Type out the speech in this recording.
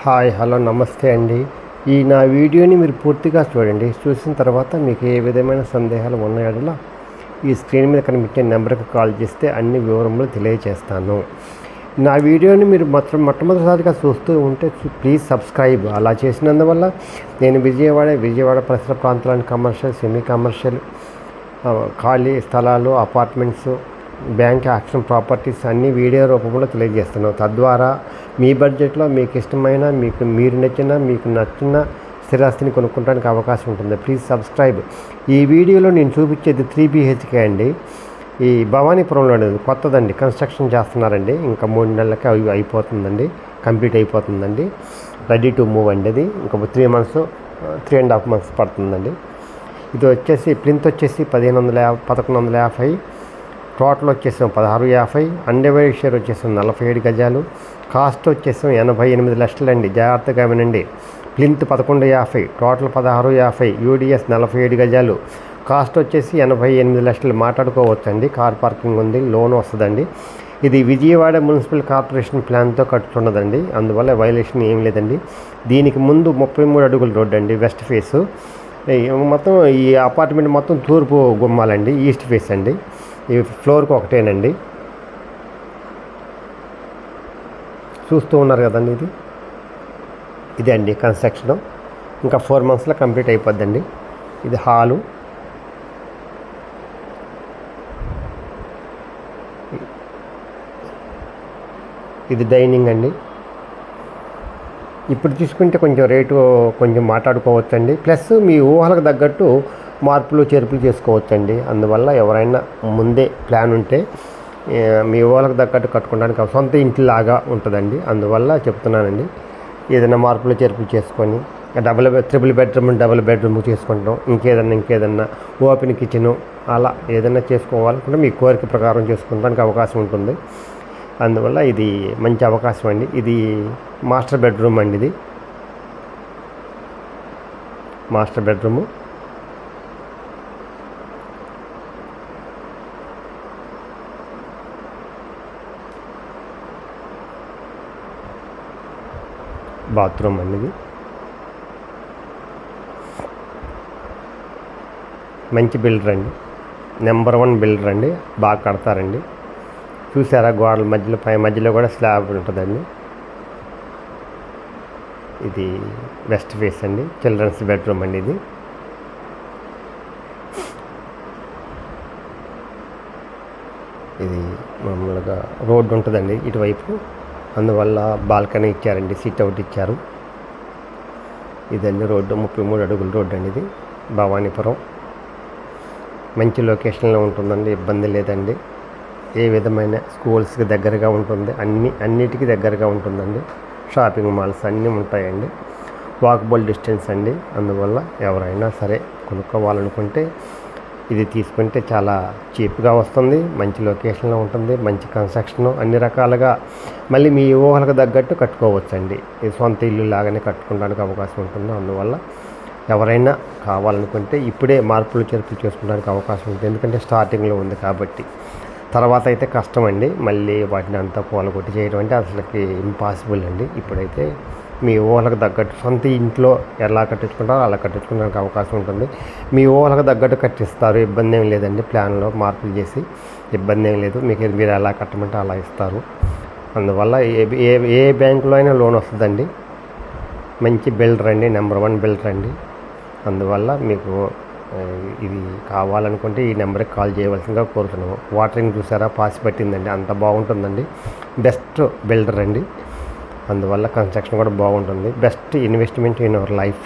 Hi hello నమస్తే అండి. ఈ నా వీడియోని మీరు పూర్తిగా చూడండి. చూసిన తర్వాత మీకు ఏ విధమైన సందేహాలు ఉన్నాయో ఈ స్క్రీన్ మీద కనిపించే నెంబర్కి కాల్ చేస్తే అన్ని వివరములు తెలియజేస్తాను. నా వీడియోని మీరు మొట్టమొదటిసారిగా చూస్తూ ఉంటే ప్లీజ్ సబ్స్క్రైబ్. అలా చేసినందువల్ల నేను విజయవాడ పరిసర ప్రాంతాలను కమర్షియల్, సెమీ కమర్షియల్, ఖాళీ స్థలాలు, అపార్ట్మెంట్స్, బ్యాంక్ యాక్షన్ ప్రాపర్టీస్ అన్ని వీడియో రూపంలో తెలియజేస్తున్నాను. తద్వారా మీ బడ్జెట్లో మీకు ఇష్టమైన, మీరు నచ్చిన స్థిరాస్తిని కొనుక్కోవడానికి అవకాశం ఉంటుంది. Please subscribe. ఈ వీడియోలో నేను చూపించేది 3 BHK అండి. ఈ భవానీపురంలో కొత్తదండి, కన్స్ట్రక్షన్ చేస్తున్నారండి. ఇంకా 3 నెలలకి అయిపోతుందండి, కంప్లీట్ అయిపోతుందండి. రెడీ టు మూవ్ అండి. అది ఇంకా 3 months, 3.5 months పడుతుందండి. ఇది వచ్చేసి ప్లింత్ వచ్చేసి 1150, టోటల్ వచ్చేసాం 1650, అన్డివైడెడ్ షేర్ వచ్చేసాం 47 గజాలు. కాస్ట్ వచ్చేసాం 88 లక్షలండి. జాగ్రత్తగా వినండి. ప్లింత్ 1150, టోటల్ 1650, యూడిఎస్ 47 గజాలు. కాస్ట్ వచ్చేసి 88 లక్షలు మాట్లాడుకోవచ్చండి. కార్ పార్కింగ్ ఉంది, లోన్ వస్తుందండి. ఇది విజయవాడ మున్సిపల్ కార్పొరేషన్ ప్లాన్తో కట్టుతున్నదండి. అందువల్ల వైలేషన్ ఏం లేదండి. దీనికి ముందు 33 అడుగుల రోడ్డు అండి, వెస్ట్ ఫేసు. మొత్తం ఈ అపార్ట్మెంట్ మొత్తం తూర్పు గుమ్మాలండి, ఈస్ట్ ఫేస్ అండి. ఈ ఫ్లోర్కి ఒకటేనండి. చూస్తూ ఉన్నారు కదండి. ఇది అండి కన్స్ట్రక్షన్. ఇంకా 4 monthsలో కంప్లీట్ అయిపోద్దండి. ఇది హాలు, ఇది డైనింగ్ అండి. ఇప్పుడు తీసుకుంటే కొంచెం రేటు మాట్లాడుకోవచ్చండి. ప్లస్ మీ ఊహలకు తగ్గట్టు మార్పులు చేర్పులు చేసుకోవచ్చండి. అందువల్ల ఎవరైనా ముందే ప్లాన్ ఉంటే మీ ఊహలకు తగ్గట్టు కట్టుకోవడానికి సొంత ఇంటిలాగా ఉంటుందండి. అందువల్ల చెప్తున్నానండి. ఏదైనా మార్పులు చేర్పులు చేసుకొని ట్రిపుల్ బెడ్రూమ్ చేసుకుంటాం. ఇంకేదన్నా ఓపెన్ కిచెను అలా ఏదైనా చేసుకోవాలనుకుంటే మీ కోరిక ప్రకారం చేసుకోవడానికి అవకాశం ఉంటుంది. అందువల్ల ఇది మంచి అవకాశం అండి. ఇది మాస్టర్ బెడ్రూమ్ అండి. ఇది మాస్టర్ బెడ్రూము. బాత్రూమ్ అండి. ఇది మంచి బిల్డర్ అండి, నెంబర్ 1 బిల్డర్ అండి. బాగా కడతారండి. చూసారా, గోడల మధ్యలో కూడా స్లాబ్ ఉంటుందండి. ఇది వెస్ట్ ఫేస్ అండి, చిల్డ్రన్స్ బెడ్రూమ్ అండి. ఇది మామూలుగా రోడ్డు ఉంటుందండి ఇటువైపు. అందువల్ల బాల్కనీ ఇచ్చారండి, సిట్ అవుట్ ఇచ్చారు. ఇదండి రోడ్డు, 33 అడుగుల రోడ్డు అండి. ఇది భవానీపురం. మంచి లొకేషన్లో ఉంటుందండి, ఇబ్బంది లేదండి. ఏ విధమైన స్కూల్స్కి దగ్గరగా ఉంటుంది, అన్నిటికీ దగ్గరగా ఉంటుందండి. షాపింగ్ మాల్స్ అన్నీ ఉంటాయండి. వాకబుల్ డిస్టెన్స్ అండి. అందువల్ల ఎవరైనా సరే కొనుక్కోవాలనుకుంటే ఇది తీసుకుంటే చాలా చీప్గా వస్తుంది. మంచి లొకేషన్లో ఉంటుంది, మంచి కన్స్ట్రక్షను, అన్ని రకాలుగా మళ్ళీ మీ ఊహలకు తగ్గట్టు కట్టుకోవచ్చండి. ఇది సొంత ఇల్లు లాగానే కట్టుకోవడానికి అవకాశం ఉంటుంది. అందువల్ల ఎవరైనా కావాలనుకుంటే ఇప్పుడే మార్పులు చేర్పులు చేసుకోవడానికి అవకాశం ఉంటుంది. ఎందుకంటే స్టార్టింగ్లో ఉంది కాబట్టి. తర్వాత అయితే కష్టం అండి. మళ్ళీ వాటిని అంతా కూలగొట్టి చేయడం అంటే అసలుకి ఇంపాసిబుల్ అండి. ఇప్పుడైతే మీ ఊహలకు తగ్గట్టు సొంత ఇంట్లో ఎలా కట్టించుకుంటారో అలా కట్టించుకోవడానికి అవకాశం ఉంటుంది. మీ ఊహలకు తగ్గట్టు కట్టిస్తారు, ఇబ్బంది ఏం లేదండి. ప్లాన్లో మార్పులు చేసి ఇబ్బంది ఏం లేదు. మీరు ఎలా కట్టమంటే అలా ఇస్తారు. అందువల్ల ఏ బ్యాంకులో అయినా లోన్ వస్తుందండి. మంచి బిల్డర్ అండి, నెంబర్ 1 బిల్డర్ అండి. అందువల్ల మీకు ఇది కావాలనుకుంటే ఈ నెంబర్కి కాల్ చేయవలసిందిగా కోరుతున్నాము. వాటరింగ్ చూసారా, పాసి పట్టిందండి, అంత బాగుంటుందండి. బెస్ట్ బిల్డర్ అండి. అందువల్ల కన్స్ట్రక్షన్ కూడా బాగుంటుంది. Best investment in our life.